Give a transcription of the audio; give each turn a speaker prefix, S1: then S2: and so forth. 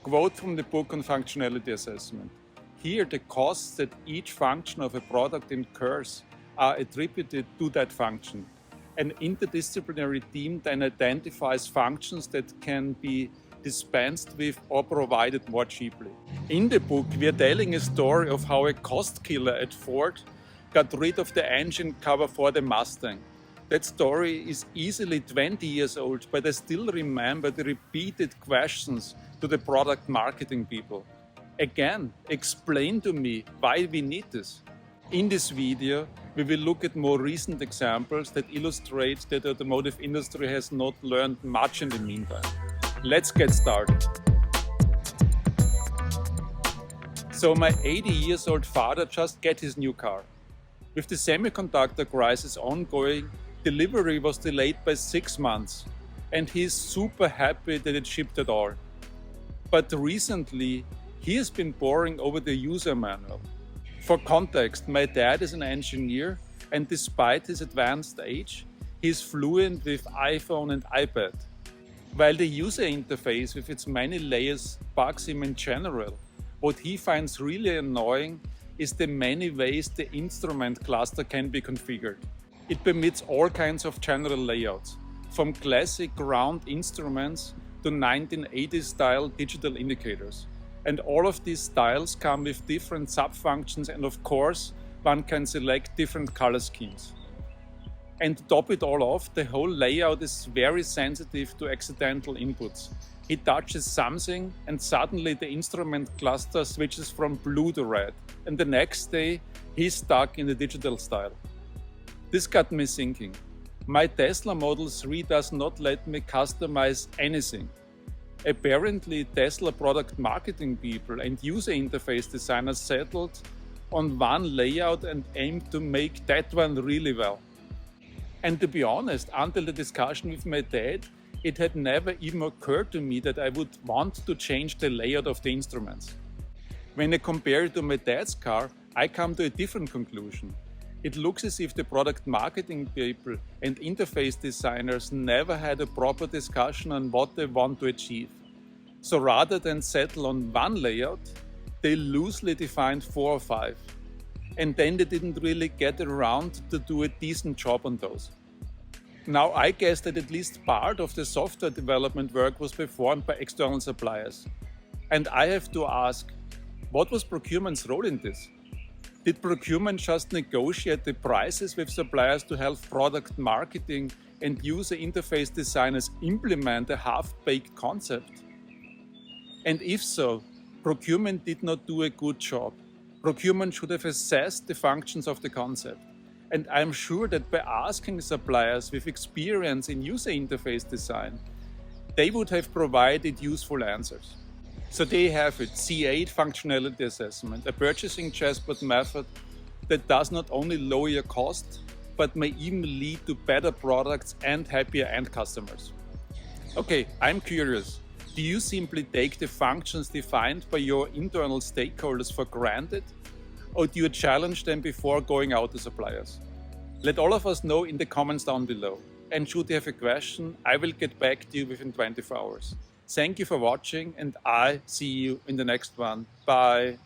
S1: Quote from the book on functionality assessment. Here, the costs that each function of a product incurs are attributed to that function. An interdisciplinary team then identifies functions that can be dispensed with or provided more cheaply. In the book, we are telling a story of how a cost killer at Ford got rid of the engine cover for the Mustang. That story is easily 20 years old, but I still remember the repeated questions to the product marketing people. Again, explain to me why we need this. In this video, we will look at more recent examples that illustrate that the automotive industry has not learned much in the meantime. Let's get started. So my 80-year-old father just got his new car. With the semiconductor crisis ongoing, delivery was delayed by 6 months, and he's super happy that it shipped at all. But recently, he has been poring over the user manual. For context, my dad is an engineer, and despite his advanced age, he is fluent with iPhone and iPad. While the user interface with its many layers bugs him in general, what he finds really annoying is the many ways the instrument cluster can be configured. It permits all kinds of general layouts, from classic round instruments to 1980s style digital indicators. And all of these styles come with different sub-functions, and of course, one can select different color schemes. And to top it all off, the whole layout is very sensitive to accidental inputs. He touches something and suddenly the instrument cluster switches from blue to red, and the next day he's stuck in the digital style. This got me thinking. My Tesla Model 3 does not let me customize anything. Apparently, Tesla product marketing people and user interface designers settled on one layout and aimed to make that one really well. And to be honest, until the discussion with my dad, it had never even occurred to me that I would want to change the layout of the instruments. When I compare it to my dad's car, I come to a different conclusion. It looks as if the product marketing people and interface designers never had a proper discussion on what they want to achieve. So rather than settle on one layout, they loosely defined 4 or 5. And then they didn't really get around to do a decent job on those. Now I guess that at least part of the software development work was performed by external suppliers. And I have to ask, what was procurement's role in this? Did procurement just negotiate the prices with suppliers to help product marketing and user interface designers implement a half-baked concept? And if so, procurement did not do a good job. Procurement should have assessed the functions of the concept. And I'm sure that by asking suppliers with experience in user interface design, they would have provided useful answers. So there you have it, C8 functionality assessment, a purchasing chessboard method that does not only lower your cost, but may even lead to better products and happier end customers. Okay, I'm curious. Do you simply take the functions defined by your internal stakeholders for granted, or do you challenge them before going out to suppliers? Let all of us know in the comments down below. And should you have a question, I will get back to you within 24 hours. Thank you for watching, and I see you in the next one. Bye.